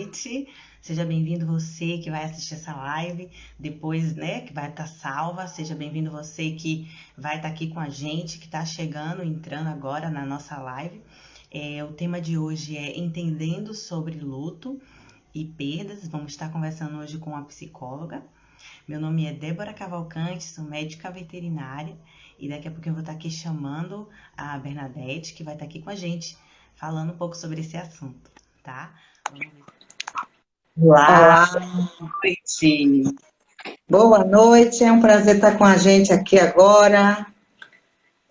noite. Seja bem-vindo você que vai assistir essa live depois, né, que vai estar salva. Seja bem-vindo você que vai estar aqui com a gente, que está chegando, entrando agora na nossa live. O tema de hoje é entendendo sobre luto e perdas. Vamos estar conversando hoje com uma psicóloga. Meu nome é Débora Cavalcante, sou médica veterinária e daqui a pouco eu vou estar aqui chamando a Bernadette, que vai estar aqui com a gente, falando um pouco sobre esse assunto, tá? Olá, Olá, boa noite. boa noite. É um prazer estar com a gente aqui agora.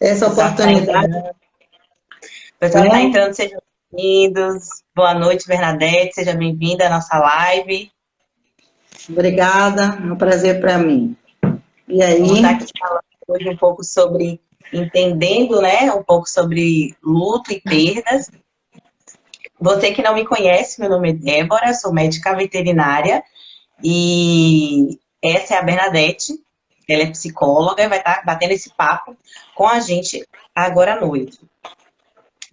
Essa O pessoal que está oportunidade, entrando, o pessoal que tá né? entrando, sejam bem-vindos. Boa noite, Bernadette, seja bem-vinda à nossa live. Obrigada, é um prazer para mim. E Vamos estar aí? aqui falando hoje um pouco sobre, entendendo, né, um pouco sobre luto e perdas. Você que não me conhece, meu nome é Débora, sou médica veterinária e essa é a Bernadette, ela é psicóloga e vai estar batendo esse papo com a gente agora à noite.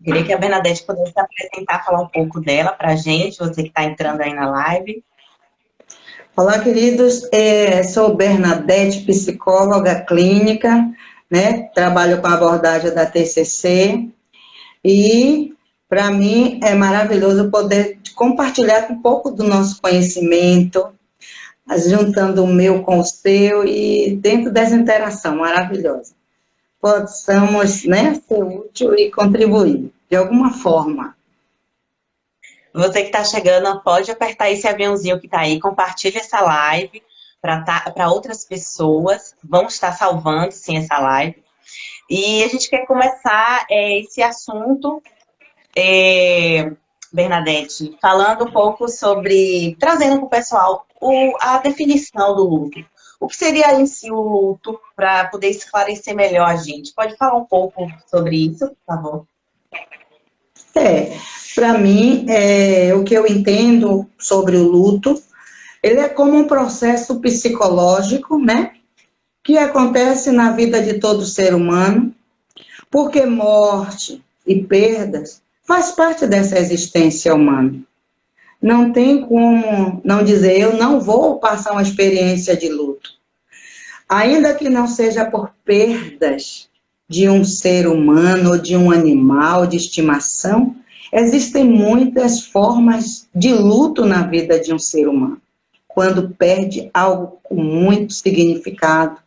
Queria que a Bernadette pudesse se apresentar, falar um pouco dela para a gente, você que está entrando aí na live. Olá, queridos. Sou Bernadette, psicóloga clínica, né? Trabalho com a abordagem da TCC e para mim é maravilhoso poder compartilhar um pouco do nosso conhecimento, juntando o meu com o seu e dentro dessa interação maravilhosa. Possamos, né, ser útil e contribuir de alguma forma. Você que está chegando, pode apertar esse aviãozinho que está aí, compartilha essa live para outras pessoas, vão estar salvando, sim, essa live. E a gente quer começar esse assunto, Bernadette, falando um pouco sobre, trazendo para o pessoal a definição do luto. O que seria em si o luto, para poder esclarecer melhor a gente? Pode falar um pouco sobre isso, por favor? Para mim, o que eu entendo sobre o luto, ele é como um processo psicológico, né, que acontece na vida de todo ser humano, porque morte e perdas faz parte dessa existência humana. Não tem como não dizer, eu não vou passar uma experiência de luto. Ainda que não seja por perdas de um ser humano ou de um animal de estimação, existem muitas formas de luto na vida de um ser humano. Quando perde algo com muito significado,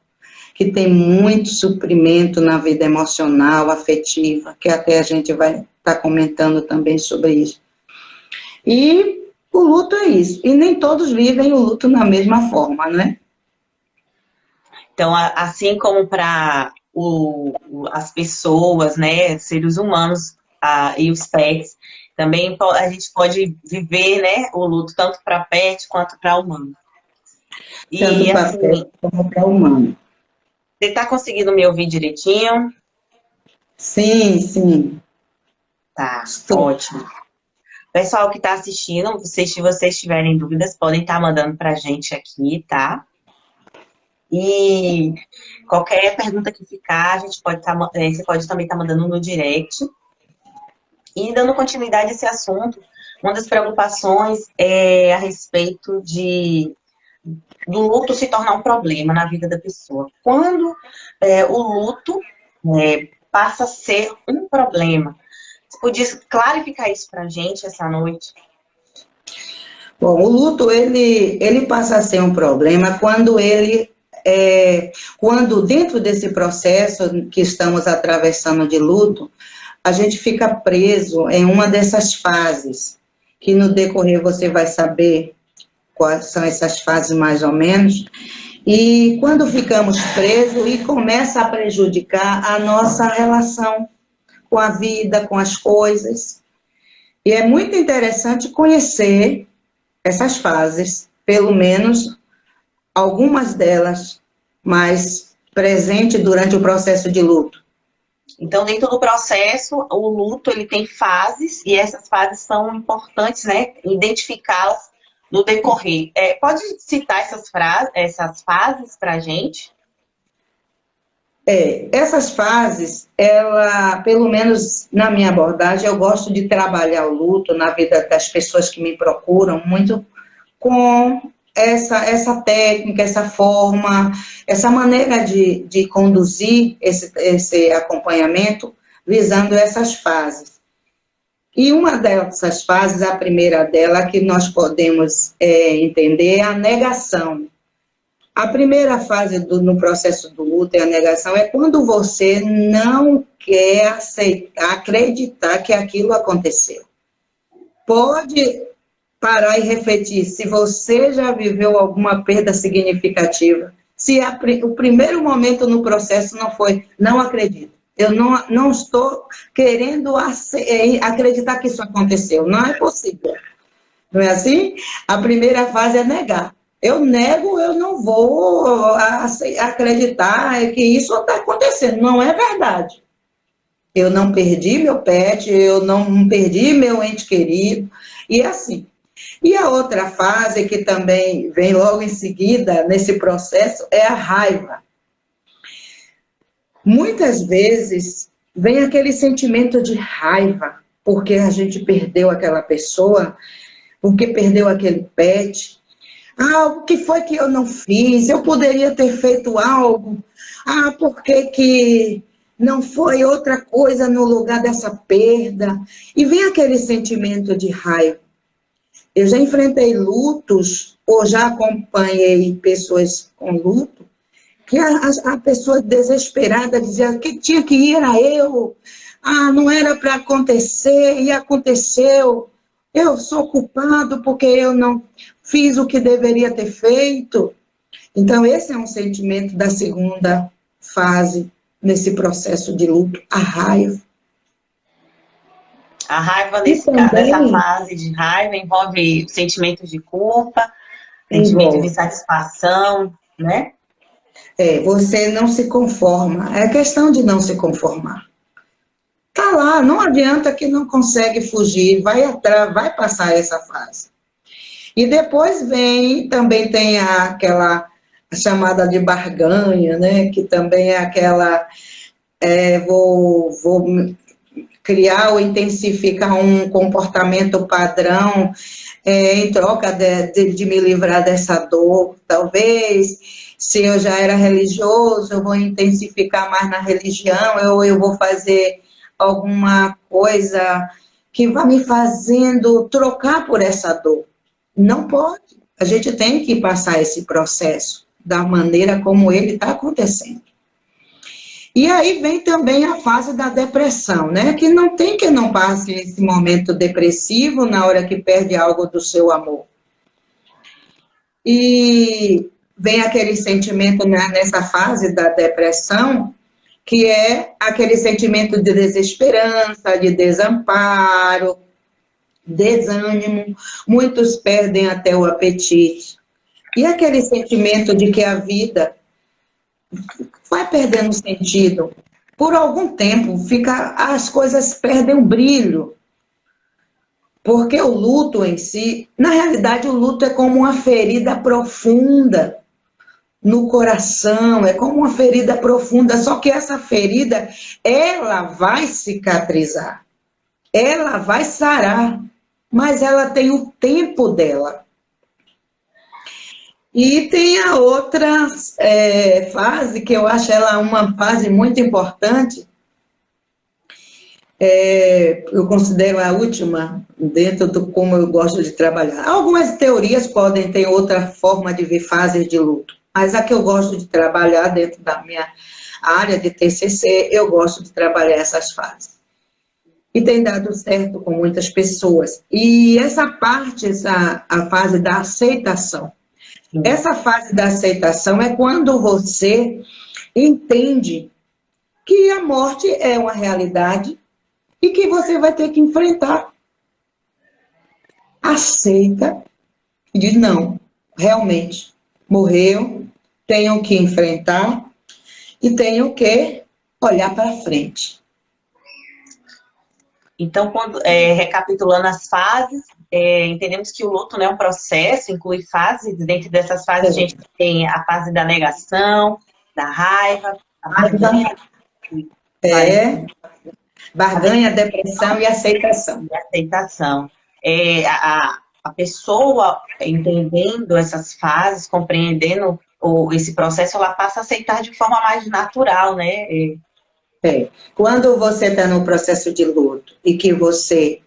que tem muito suprimento na vida emocional, afetiva, que até a gente vai estar comentando também sobre isso. E o luto é isso. E nem todos vivem o luto na mesma forma, não é? Então, assim como para as pessoas, né, seres humanos e os pets, também a gente pode viver, né, o luto tanto para pet quanto para humano. Tanto E para assim, pet como para humano. você está conseguindo me ouvir direitinho? Sim, sim. Tá, Estou. ótimo. Pessoal que está assistindo, se vocês tiverem dúvidas, podem estar mandando para a gente aqui, tá? E qualquer pergunta que ficar, a gente pode você pode também estar mandando no direct. E dando continuidade a esse assunto, uma das preocupações é a respeito do luto se tornar um problema na vida da pessoa. Quando o luto passa a ser um problema. Você podia clarificar isso para a gente essa noite? Bom, o luto, ele passa a ser um problema quando dentro desse processo que estamos atravessando de luto, a gente fica preso em uma dessas fases, que no decorrer você vai saber quais são essas fases mais ou menos, e quando ficamos presos e começa a prejudicar a nossa relação com a vida, com as coisas. E é muito interessante conhecer essas fases, pelo menos algumas delas, mais presente durante o processo de luto. Então, dentro do processo, o luto ele tem fases e essas fases são importantes, né? Identificá-las no decorrer. Pode citar essas fases para a gente? Essas fases, ela, pelo menos na minha abordagem, eu gosto de trabalhar o luto na vida das pessoas que me procuram muito com essa técnica, essa forma, essa maneira de conduzir esse acompanhamento visando essas fases. E uma dessas fases, a primeira dela, que nós podemos entender, é a negação. A primeira fase no processo do luto e a negação é quando você não quer aceitar, acreditar que aquilo aconteceu. Pode parar e refletir se você já viveu alguma perda significativa, se o primeiro momento no processo não foi, não acredito, eu não estou querendo acreditar que isso aconteceu, não é possível. Não é assim? A primeira fase é negar. Eu nego, eu não vou acreditar que isso está acontecendo. Não é verdade. Eu não perdi meu pet, eu não perdi meu ente querido, e assim. E a outra fase, que também vem logo em seguida nesse processo, é a raiva. Muitas vezes vem aquele sentimento de raiva, porque a gente perdeu aquela pessoa, porque perdeu aquele pet. O que foi que eu não fiz? Eu poderia ter feito algo. Por que não foi outra coisa no lugar dessa perda? E vem aquele sentimento de raiva. Eu já enfrentei lutos, ou já acompanhei pessoas com luto, que a pessoa desesperada dizia que tinha que ir a eu. Não era para acontecer, e aconteceu. Eu sou culpado porque eu não fiz o que deveria ter feito. Então, esse é um sentimento da segunda fase nesse processo de luto, a raiva. A raiva, nessa fase de raiva, envolve sentimentos de culpa, sentimento de satisfação, né? Você não se conforma. É questão de não se conformar. Tá lá, não adianta que não consegue fugir, vai passar essa fase. E depois também tem aquela chamada de barganha, né? Que também é aquela, vou criar ou intensificar um comportamento padrão em troca de me livrar dessa dor. Talvez, se eu já era religioso, eu vou intensificar mais na religião, ou eu vou fazer alguma coisa que vai me fazendo trocar por essa dor. Não pode. A gente tem que passar esse processo da maneira como ele está acontecendo. E aí vem também a fase da depressão, né? Que não tem que não passe esse momento depressivo na hora que perde algo do seu amor. E vem aquele sentimento, né, nessa fase da depressão, que é aquele sentimento de desesperança, de desamparo, desânimo. Muitos perdem até o apetite. E aquele sentimento de que a vida vai perdendo sentido. Por algum tempo, as coisas perdem o brilho. Porque o luto em si, na realidade, o luto é como uma ferida profunda no coração, é como uma ferida profunda, só que essa ferida, ela vai cicatrizar, ela vai sarar, mas ela tem o tempo dela. E tem a outra fase, que eu acho ela uma fase muito importante, eu considero a última, dentro do como eu gosto de trabalhar. Algumas teorias podem ter outra forma de ver fases de luto, mas a que eu gosto de trabalhar dentro da minha área de TCC, eu gosto de trabalhar essas fases. E tem dado certo com muitas pessoas. E essa parte, a fase da aceitação. Essa fase da aceitação é quando você entende que a morte é uma realidade e que você vai ter que enfrentar. Aceita e diz, não, realmente, morreu, tenho que enfrentar e tenho que olhar para frente. Então, recapitulando as fases, entendemos que o luto, né, é um processo, inclui fases. Dentro dessas fases, a gente tem a fase da negação, da raiva, a barganha É, barganha, depressão e aceitação. e aceitação. A pessoa entendendo essas fases, compreendendo esse processo, ela passa a aceitar de forma mais natural, né? Quando você está no processo de luto e que você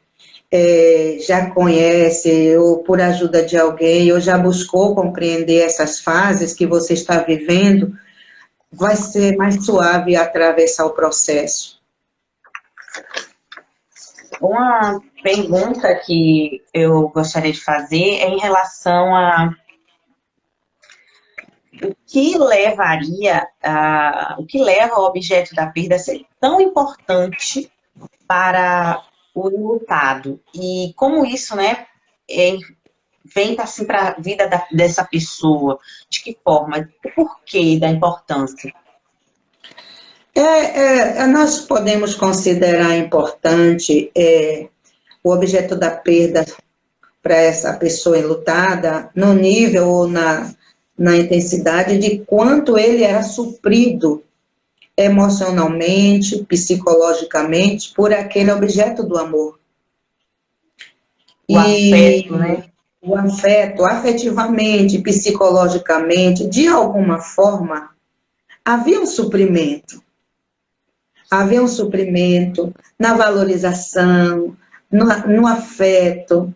já conhece, ou por ajuda de alguém, ou já buscou compreender essas fases que você está vivendo, vai ser mais suave atravessar o processo. Uma pergunta que eu gostaria de fazer é em relação a o que leva o objeto da perda a ser tão importante para o enlutado e como isso, né, vem assim para a vida dessa pessoa, de que forma, o porquê da importância. Nós podemos considerar importante o objeto da perda para essa pessoa enlutada no nível ou na intensidade de quanto ele era suprido emocionalmente, psicologicamente, por aquele objeto do amor. O afeto, né? O afeto, afetivamente, psicologicamente, de alguma forma, havia um suprimento. Havia um suprimento na valorização, no afeto.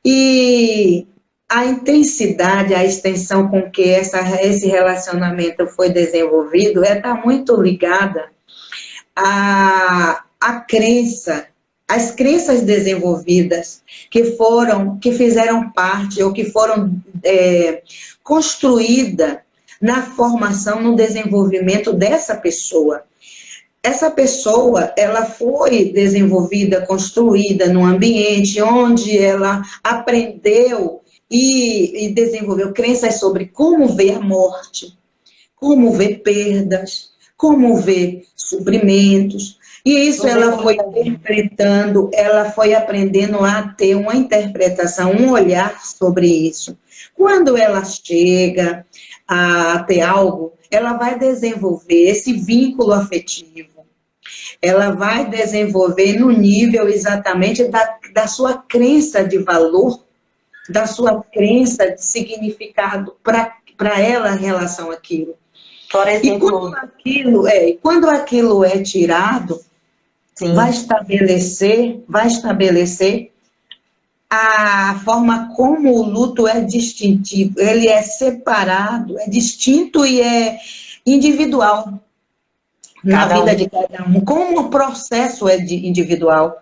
E a intensidade, a extensão com que esse relacionamento foi desenvolvido está muito ligada à crença, às crenças desenvolvidas que fizeram parte ou que foram construídas na formação, no desenvolvimento dessa pessoa. Essa pessoa, ela foi desenvolvida, construída num ambiente onde ela aprendeu e desenvolveu crenças sobre como ver a morte, como ver perdas, como ver suprimentos. E isso ela foi interpretando, ela foi aprendendo a ter uma interpretação, um olhar sobre isso. Quando ela chega a ter algo, ela vai desenvolver esse vínculo afetivo. Ela vai desenvolver no nível exatamente da sua crença de valor, da sua crença de significado para ela em relação àquilo. Por exemplo, quando aquilo é tirado, sim, vai estabelecer a forma como o luto é distintivo, ele é separado, é distinto e é individual na vida de cada um, como o processo é individual,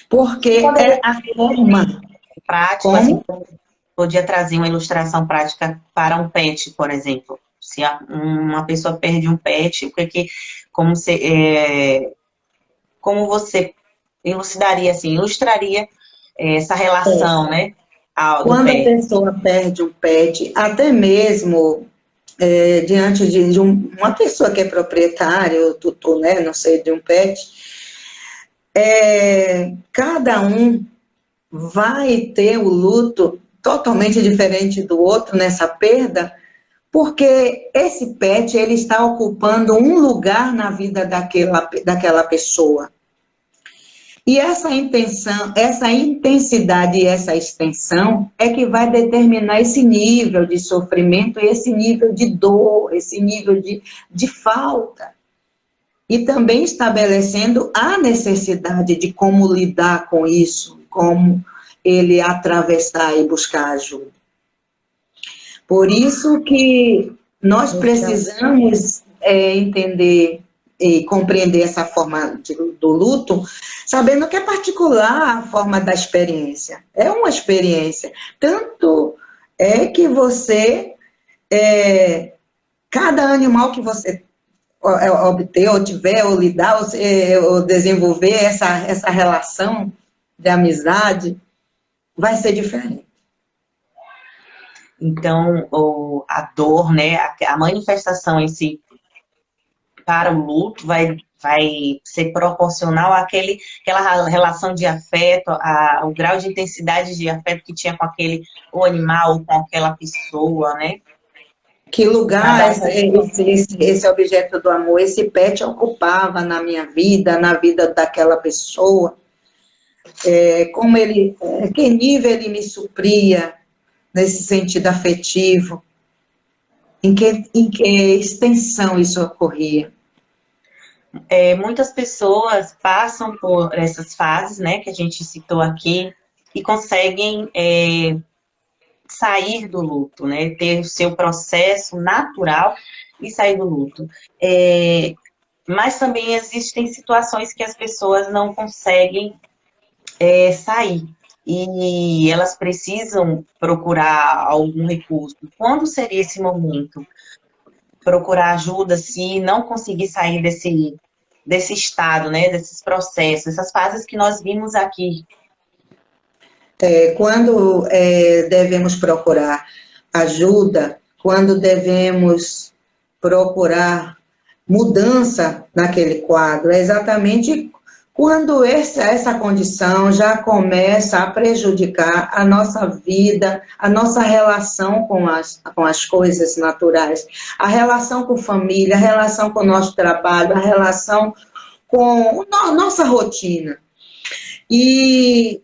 porque é a forma prática, assim, podia trazer uma ilustração prática para um pet, por exemplo. Se uma pessoa perde um pet, como você elucidaria, assim, ilustraria essa relação, né? Quando a pessoa perde um pet, até mesmo diante de uma pessoa que é proprietária, ou tutor, né, não sei, de um pet, cada um vai ter o luto totalmente diferente do outro nessa perda, porque esse pet ele está ocupando um lugar na vida daquela pessoa. E essa intensidade e essa extensão é que vai determinar esse nível de sofrimento, esse nível de dor, esse nível de falta. E também estabelecendo a necessidade de como lidar com isso, como ele atravessar e buscar ajuda. Por isso que nós precisamos entender e compreender essa forma do luto, sabendo que é particular a forma da experiência. É uma experiência. Tanto é que você, cada animal que você obter, ou tiver, ou lidar, ou desenvolver essa relação de amizade, vai ser diferente. Então, a dor, né, a manifestação em si para o luto vai ser proporcional àquela relação de afeto, ao grau de intensidade de afeto que tinha com o animal, ou com aquela pessoa, né? Que lugar Cada um. esse objeto do amor, esse pet ocupava na minha vida, na vida daquela pessoa, como ele, que nível ele me supria nesse sentido afetivo, em que extensão isso ocorria. Muitas pessoas passam por essas fases, né, que a gente citou aqui, e conseguem sair do luto, né, ter o seu processo natural e sair do luto. Mas também existem situações que as pessoas não conseguem sair, e elas precisam procurar algum recurso. Quando seria esse momento? Procurar ajuda se não conseguir sair desse estado, né, desses processos, essas fases que nós vimos aqui. Quando devemos procurar ajuda, quando devemos procurar mudança naquele quadro, é exatamente quando essa condição já começa a prejudicar a nossa vida, a nossa relação com as coisas naturais, a relação com família, a relação com o nosso trabalho, a relação com a nossa rotina. E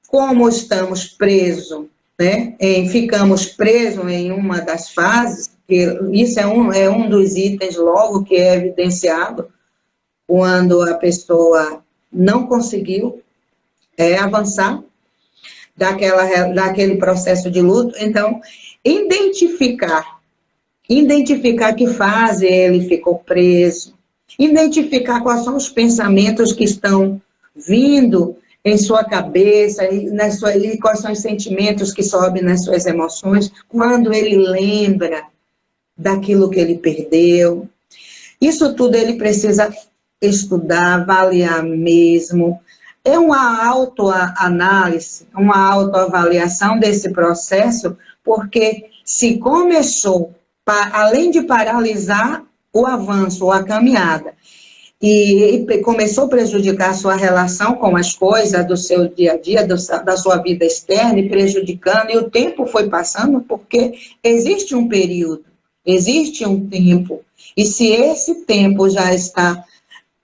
como estamos presos, né, ficamos presos em uma das fases, que isso é um dos itens logo que é evidenciado quando a pessoa não conseguiu avançar daquele processo de luto. Então, identificar que fase ele ficou preso, identificar quais são os pensamentos que estão vindo em sua cabeça, e quais são os sentimentos que sobem nas suas emoções, quando ele lembra daquilo que ele perdeu. Isso tudo ele precisa estudar, avaliar mesmo. É uma autoanálise, uma autoavaliação desse processo, porque se começou, além de paralisar o avanço ou a caminhada, e começou a prejudicar a sua relação com as coisas do seu dia a dia, da sua vida externa, e prejudicando, e o tempo foi passando, porque existe um período, existe um tempo, e se esse tempo já está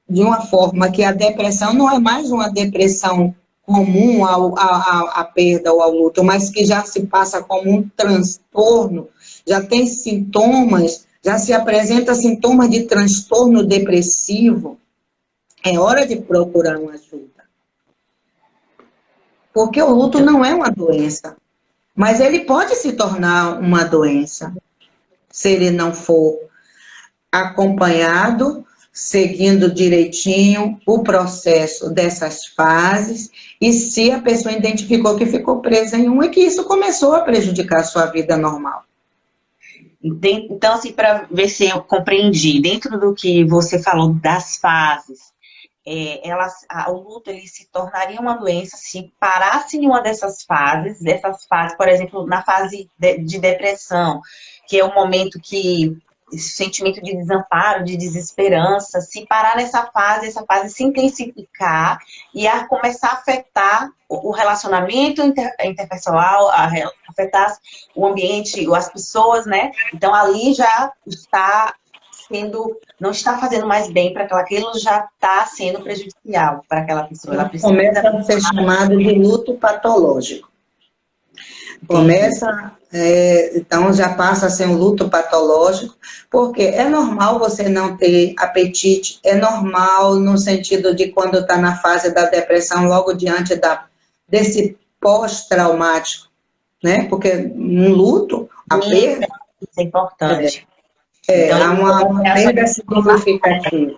de uma forma que a depressão não é mais uma depressão comum à perda ou ao luto, mas que já se passa como um transtorno, já tem sintomas, já se apresenta sintomas de transtorno depressivo, é hora de procurar uma ajuda. Porque o luto não é uma doença, mas ele pode se tornar uma doença, se ele não for acompanhado, seguindo direitinho o processo dessas fases, e se a pessoa identificou que ficou presa em uma, e que isso começou a prejudicar a sua vida normal. Então, assim, para ver se eu compreendi, dentro do que você falou das fases, o luto ele se tornaria uma doença se parasse em uma dessas fases, por exemplo, na fase de depressão, que é o momento que esse sentimento de desamparo, de desesperança, se parar nessa fase, essa fase se intensificar e começar a afetar o relacionamento interpessoal, afetar o ambiente, as pessoas, né? Então, ali já está não está fazendo mais bem para aquilo, já está sendo prejudicial para aquela pessoa. Ela precisa... Começa a ser chamado de luto patológico. Então já passa a ser um luto patológico, porque é normal você não ter apetite, é normal no sentido de quando está na fase da depressão, logo diante desse pós-traumático, né? Porque um luto, a perda... Isso é importante. Então, há uma perda significativa.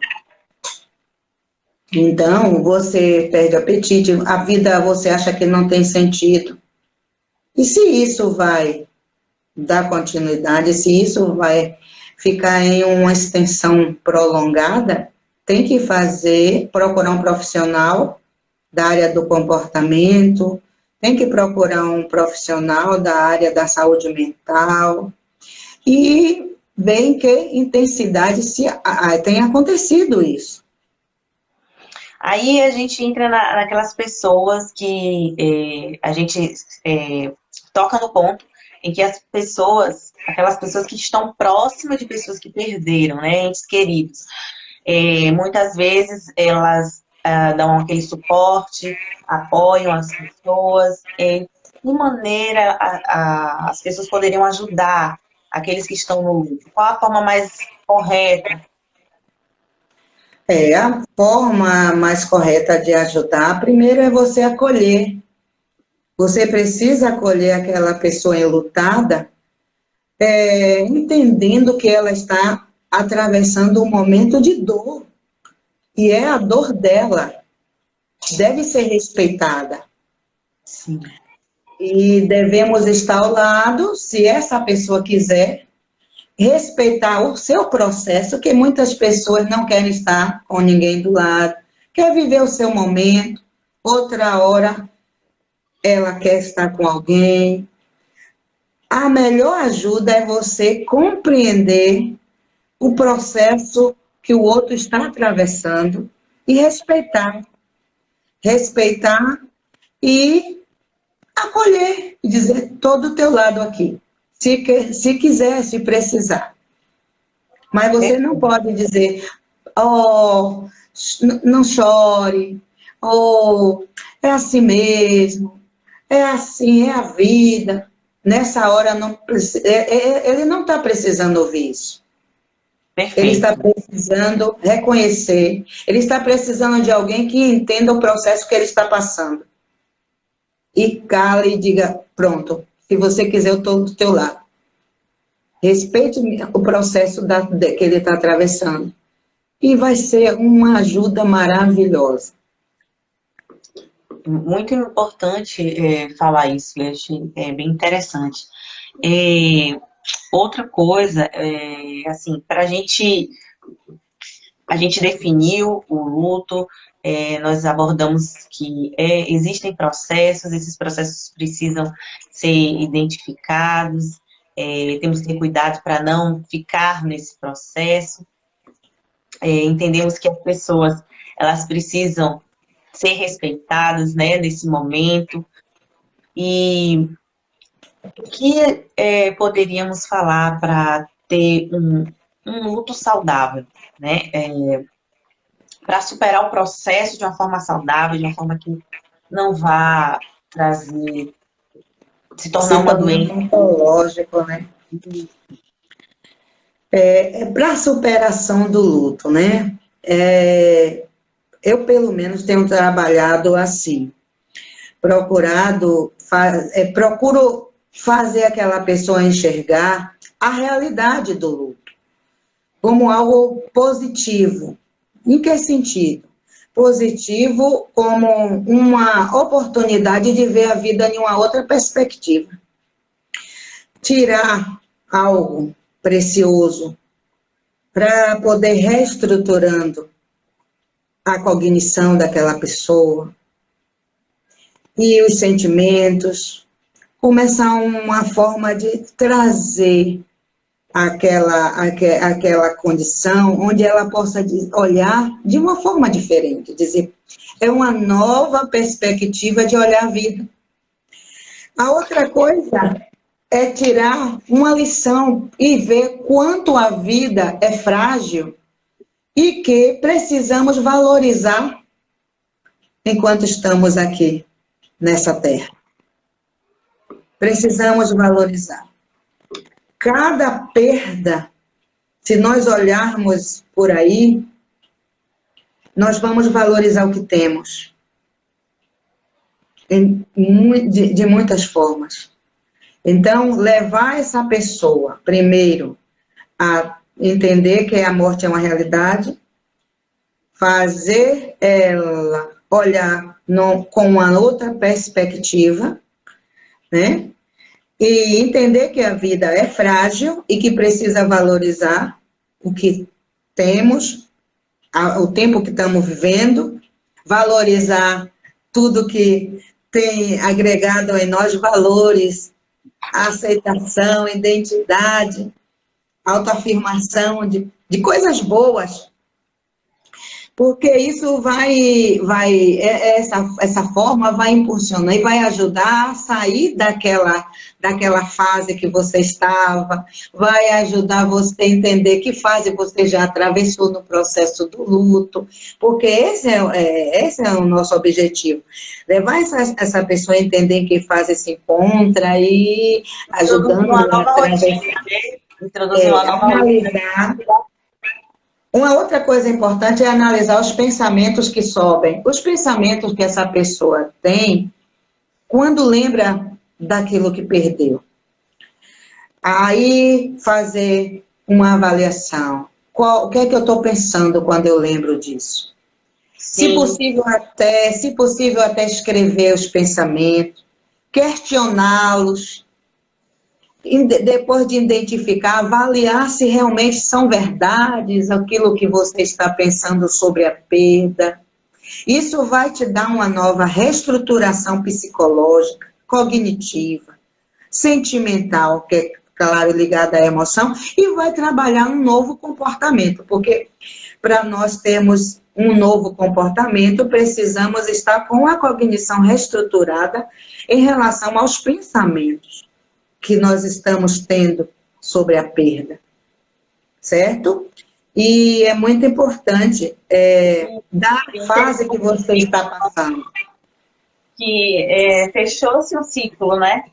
Então, você perde apetite, a vida você acha que não tem sentido. E se isso vai dar continuidade, se isso vai ficar em uma extensão prolongada, tem que procurar um profissional da área do comportamento, tem que procurar um profissional da área da saúde mental e ver em que intensidade tem acontecido isso. Aí a gente entra naquelas pessoas que a gente toca no ponto, em que as pessoas, aquelas pessoas que estão próximas de pessoas que perderam, né, entes queridos, muitas vezes elas dão aquele suporte, apoiam as pessoas. De maneira as pessoas poderiam ajudar aqueles que estão no luto? Qual a forma mais correta? A forma mais correta de ajudar, primeiro é você acolher. Você precisa acolher aquela pessoa enlutada, entendendo que ela está atravessando um momento de dor. E é a dor dela. Deve ser respeitada. Sim. E devemos estar ao lado, se essa pessoa quiser, respeitar o seu processo, que muitas pessoas não querem estar com ninguém do lado, quer viver o seu momento, outra hora ela quer estar com alguém. A melhor ajuda é você compreender o processo que o outro está atravessando e respeitar. Respeitar e acolher, e dizer, estou do teu lado aqui, se quiser, se precisar. Mas você não pode dizer, oh, não chore, oh, é assim mesmo, é assim, é a vida. Nessa hora, ele não está precisando ouvir isso. Perfeito. Ele está precisando reconhecer, ele está precisando de alguém que entenda o processo que ele está passando. E cale e diga, pronto, se você quiser, eu estou do teu lado. Respeite o processo que ele está atravessando. E vai ser uma ajuda maravilhosa. Muito importante falar isso, eu achei bem interessante. Outra coisa, assim, para a gente definiu o luto, nós abordamos que existem processos, esses processos precisam ser identificados, temos que ter cuidado para não ficar nesse processo. Entendemos que as pessoas, elas precisam ser respeitadas, né, nesse momento. E o que poderíamos falar para ter um luto saudável, né? Para superar o processo de uma forma saudável, de uma forma que não vá trazer, se tornar uma doença. Ontológico, né? Para a superação do luto, né? Eu, pelo menos, tenho trabalhado assim. Procuro fazer aquela pessoa enxergar a realidade do luto como algo positivo. Em que sentido? Positivo como uma oportunidade de ver a vida em uma outra perspectiva. Tirar algo precioso para poder reestruturando a cognição daquela pessoa e os sentimentos, começar uma forma de trazer aquela condição onde ela possa olhar de uma forma diferente, dizer, é uma nova perspectiva de olhar a vida. A outra coisa é tirar uma lição e ver quanto a vida é frágil e que precisamos valorizar enquanto estamos aqui nessa terra. Precisamos valorizar. Cada perda, se nós olharmos por aí, nós vamos valorizar o que temos. De muitas formas. Então, levar essa pessoa, primeiro, a entender que a morte é uma realidade, fazer ela olhar com uma outra perspectiva, né? E entender que a vida é frágil e que precisa valorizar o que temos, o tempo que estamos vivendo, valorizar tudo que tem agregado em nós valores, aceitação, identidade, autoafirmação de coisas boas. Porque isso essa forma vai impulsionar e vai ajudar a sair daquela fase que você estava, vai ajudar você a entender que fase você já atravessou no processo do luto, porque esse é o nosso objetivo, levar essa pessoa a entender em que fase se encontra e Introduzir ajudando uma a nova rotina, né? Introduzir uma nova rotina. analisar. Uma outra coisa importante é analisar os pensamentos que sobem. Os pensamentos que essa pessoa tem quando lembra daquilo que perdeu. Aí fazer uma avaliação. O que é que eu estou pensando quando eu lembro disso? Se possível até escrever os pensamentos, questioná-los, depois de identificar, avaliar se realmente são verdades aquilo que você está pensando sobre a perda. Isso vai te dar uma nova reestruturação psicológica, cognitiva, sentimental, que é, claro, ligada à emoção, e vai trabalhar um novo comportamento, porque para nós termos um novo comportamento, precisamos estar com a cognição reestruturada em relação aos pensamentos que nós estamos tendo sobre a perda, certo? E é muito importante da fase que você está passando. Que fechou-se um ciclo, né?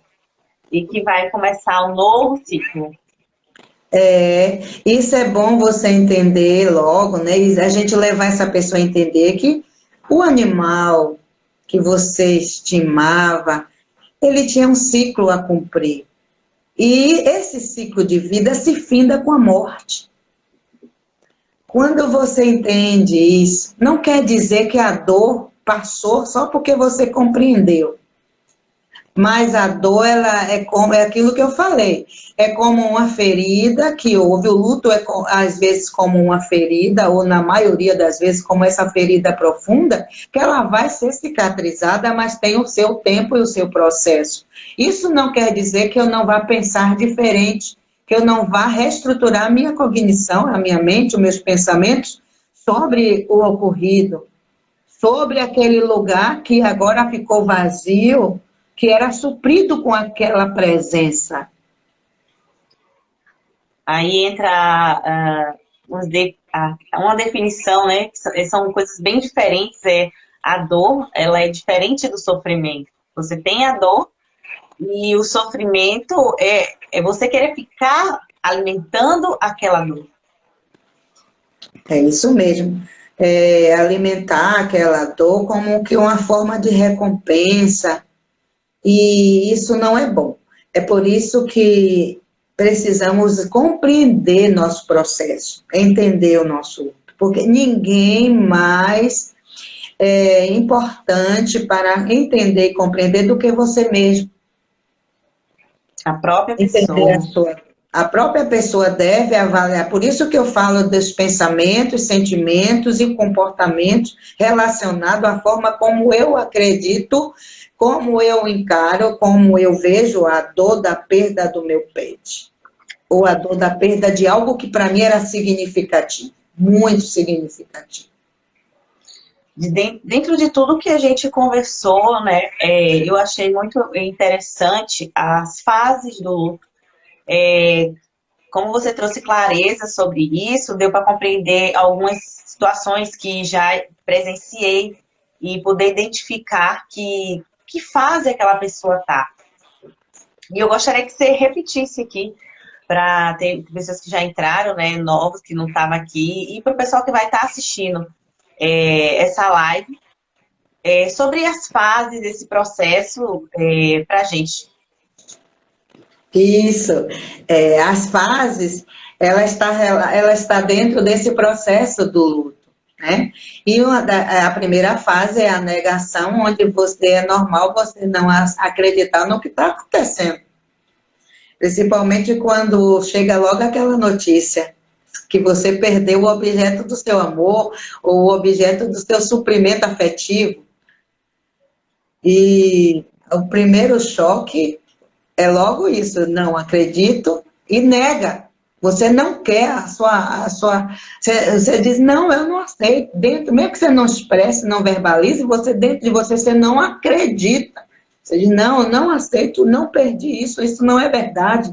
E que vai começar um novo ciclo. Isso é bom você entender logo, né? E a gente levar essa pessoa a entender que o animal que você estimava, ele tinha um ciclo a cumprir. E esse ciclo de vida se finda com a morte. Quando você entende isso, não quer dizer que a dor passou só porque você compreendeu. Mas a dor, ela é aquilo que eu falei. É como uma ferida que houve. O luto é, às vezes, como uma ferida, ou na maioria das vezes, como essa ferida profunda, que ela vai ser cicatrizada, mas tem o seu tempo e o seu processo. Isso não quer dizer que eu não vá pensar diferente, que eu não vá reestruturar a minha cognição, a minha mente, os meus pensamentos sobre o ocorrido, sobre aquele lugar que agora ficou vazio, que era suprido com aquela presença. Aí entra uma definição, né? São coisas bem diferentes. A dor, ela é diferente do sofrimento. Você tem a dor e o sofrimento é você querer ficar alimentando aquela dor. É isso mesmo. Alimentar aquela dor como que uma forma de recompensa. E isso não é bom. É por isso que precisamos compreender nosso processo, entender o nosso luto, porque ninguém mais é importante para entender e compreender do que você mesmo. A própria Entender pessoa. a própria pessoa deve avaliar. Por isso que eu falo dos pensamentos, sentimentos e comportamentos relacionados à forma como eu acredito, como eu encaro, como eu vejo a dor da perda do meu pet. Ou a dor da perda de algo que para mim era significativo, muito significativo. Dentro de tudo que a gente conversou, né, eu achei muito interessante as fases do luto. Como você trouxe clareza sobre isso, deu para compreender algumas situações que já presenciei e poder identificar que fase aquela pessoa está. E eu gostaria que você repetisse aqui, para ter pessoas que já entraram, né, novos, que não estavam aqui, e para o pessoal que vai estar assistindo essa live, sobre as fases desse processo para a gente. Isso. As fases, ela está dentro desse processo do luto, né? E a primeira fase é a negação, onde é normal você não acreditar no que está acontecendo. Principalmente quando chega logo aquela notícia que você perdeu o objeto do seu amor ou o objeto do seu suprimento afetivo. E o primeiro choque é logo isso, não acredito e nega. Você não quer você diz, não, eu não aceito. Dentro, mesmo que você não expresse, não verbalize, você dentro de você, você não acredita. Você diz, não, eu não aceito, não perdi isso não é verdade.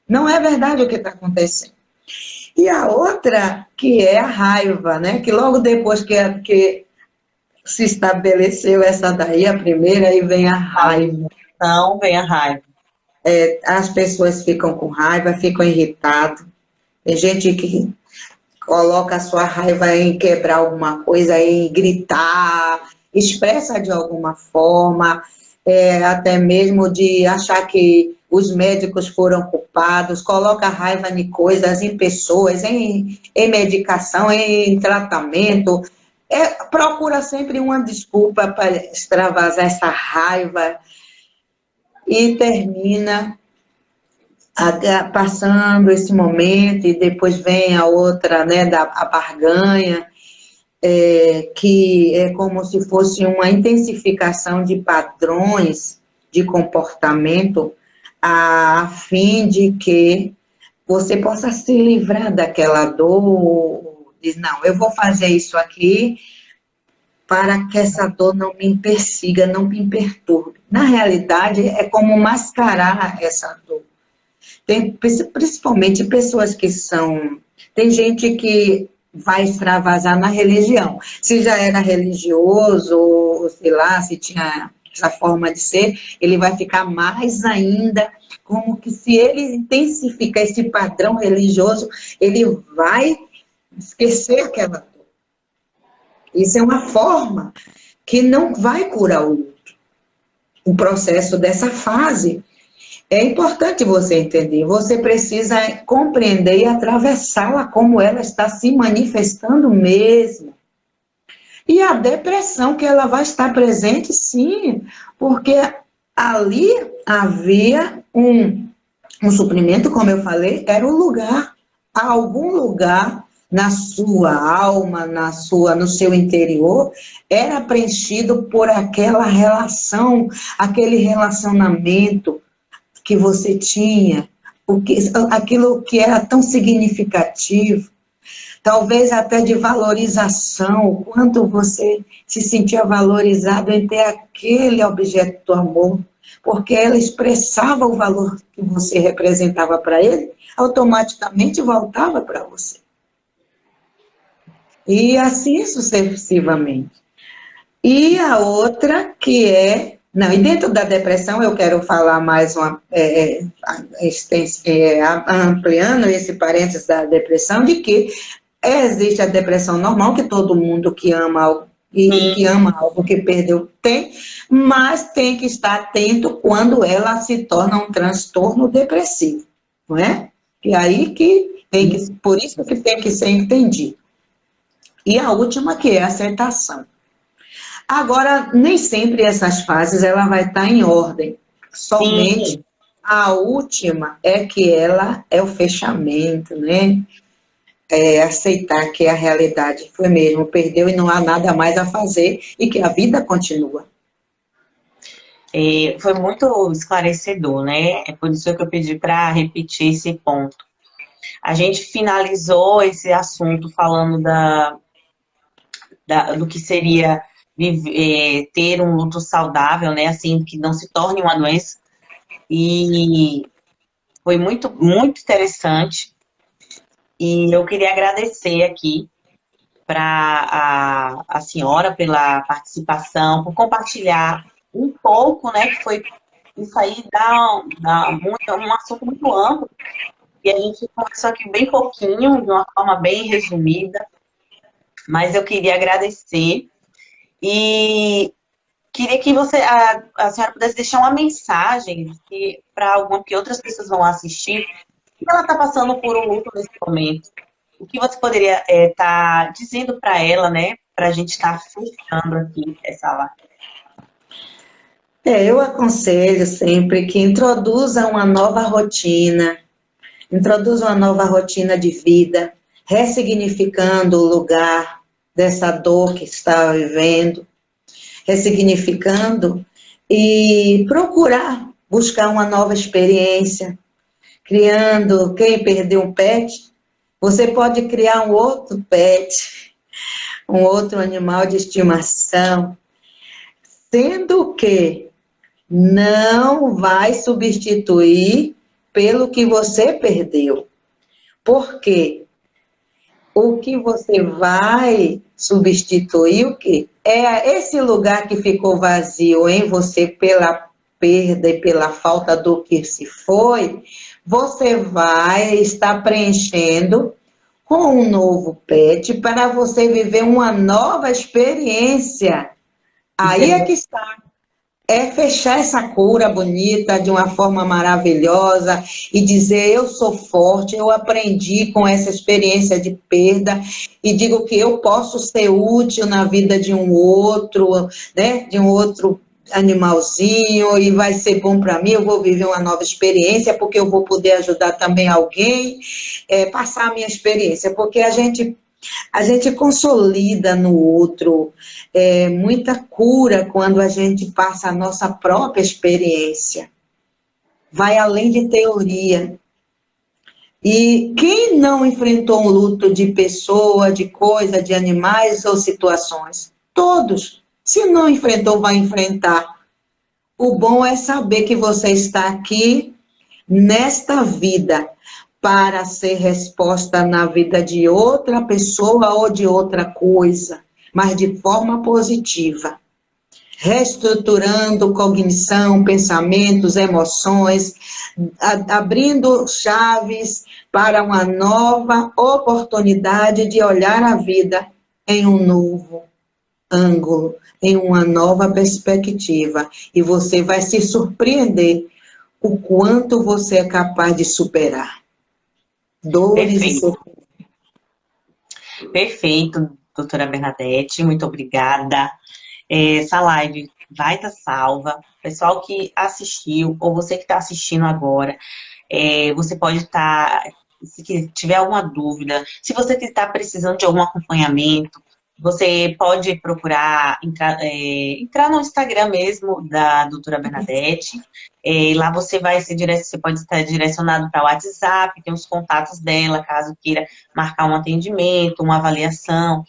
Não é verdade o que está acontecendo. E a outra, que é a raiva, né? Que logo depois que se estabeleceu essa daí, a primeira, aí vem a raiva. Então, vem a raiva. As pessoas ficam com raiva, ficam irritadas. Tem gente que coloca a sua raiva em quebrar alguma coisa, em gritar, expressa de alguma forma, até mesmo de achar que os médicos foram culpados, coloca a raiva em coisas, em pessoas, em medicação, em tratamento. Procura sempre uma desculpa para extravasar essa raiva e termina passando esse momento e depois vem a outra, né, a barganha, que é como se fosse uma intensificação de padrões de comportamento a fim de que você possa se livrar daquela dor, diz, não, eu vou fazer isso aqui para que essa dor não me persiga, não me perturbe. Na realidade, é como mascarar essa dor. Tem principalmente pessoas que são... Tem gente que vai extravasar na religião. Se já era religioso, ou sei lá, se tinha essa forma de ser, ele vai ficar mais ainda, como que se ele intensificar esse padrão religioso, ele vai esquecer aquela dor. Isso é uma forma que não vai curar o luto. O processo dessa fase é importante você entender, você precisa compreender e atravessá-la como ela está se manifestando mesmo. E a depressão, que ela vai estar presente, sim, porque ali havia um suprimento, como eu falei, era um lugar, algum lugar na sua alma, no seu interior, era preenchido por aquela relação, aquele relacionamento que você tinha, aquilo que era tão significativo, talvez até de valorização, o quanto você se sentia valorizado em ter aquele objeto do amor, porque ela expressava o valor que você representava para ele, automaticamente voltava para você. E assim sucessivamente. E a outra que não, e dentro da depressão eu quero falar mais ampliando esse parênteses da depressão, de que existe a depressão normal, que todo mundo que ama algo, e que ama algo que perdeu tem, mas tem que estar atento quando ela se torna um transtorno depressivo, não é? E aí por isso que tem que ser entendido. E a última que é a aceitação. Agora, nem sempre essas fases ela vai estar em ordem. Somente sim. A última é que ela é o fechamento, né? Aceitar que a realidade foi mesmo, perdeu e não há nada mais a fazer e que a vida continua. Foi muito esclarecedor, né? É por isso que eu pedi para repetir esse ponto. A gente finalizou esse assunto falando do que seria ter um luto saudável, né, assim, que não se torne uma doença, e foi muito, muito interessante, e eu queria agradecer aqui para a senhora pela participação, por compartilhar um pouco, né, que foi isso aí um assunto muito amplo, e a gente conversou aqui bem pouquinho, de uma forma bem resumida, mas eu queria agradecer e queria que a senhora pudesse deixar uma mensagem para que outras pessoas vão assistir, que ela está passando por um luto nesse momento. O que você poderia estar dizendo para ela, né, para a gente estar fechando aqui essa live? Eu aconselho sempre que introduza uma nova rotina de vida, ressignificando o lugar dessa dor que está vivendo, ressignificando e procurar buscar uma nova experiência criando, quem perdeu um pet, você pode criar um outro pet, um outro animal de estimação, sendo que não vai substituir pelo que você perdeu. Porque o que você vai substituir, o quê? É esse lugar que ficou vazio em você pela perda e pela falta do que se foi, você vai estar preenchendo com um novo pet para você viver uma nova experiência. Aí é que está. É fechar essa cura bonita de uma forma maravilhosa e dizer: eu sou forte, eu aprendi com essa experiência de perda e digo que eu posso ser útil na vida de um outro, né? De um outro animalzinho, e vai ser bom para mim, eu vou viver uma nova experiência, porque eu vou poder ajudar também alguém, passar a minha experiência, porque a gente consolida no outro muita cura quando a gente passa a nossa própria experiência. Vai além de teoria. E quem não enfrentou um luto de pessoa, de coisa, de animais ou situações? Todos. Se não enfrentou, vai enfrentar. O bom é saber que você está aqui nesta vida para ser resposta na vida de outra pessoa ou de outra coisa, mas de forma positiva, reestruturando cognição, pensamentos, emoções, abrindo chaves para uma nova oportunidade de olhar a vida em um novo ângulo, em uma nova perspectiva, e você vai se surpreender o quanto você é capaz de superar dores e Perfeito, sofrimentos. perfeito, doutora Bernadette, muito obrigada. Essa live vai estar salva. Pessoal que assistiu, ou você que está assistindo agora, você pode estar, se tiver alguma dúvida, se você está precisando de algum acompanhamento, você pode procurar entrar no Instagram mesmo da doutora Bernadette. Lá você você pode estar direcionado para o WhatsApp, tem os contatos dela, caso queira marcar um atendimento, uma avaliação,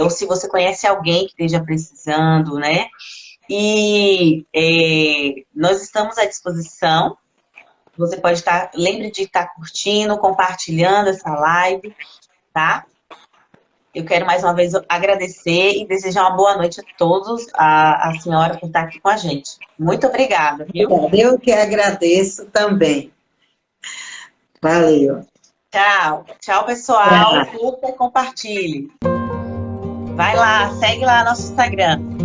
ou se você conhece alguém que esteja precisando, né? E nós estamos à disposição. Você pode lembre de estar curtindo, compartilhando essa live, tá? Eu quero mais uma vez agradecer e desejar uma boa noite a todos, a senhora por estar aqui com a gente. Muito obrigada, viu? Eu que agradeço também. Valeu. Tchau. Tchau, pessoal. Curta e compartilhe. Vai lá, segue lá nosso Instagram.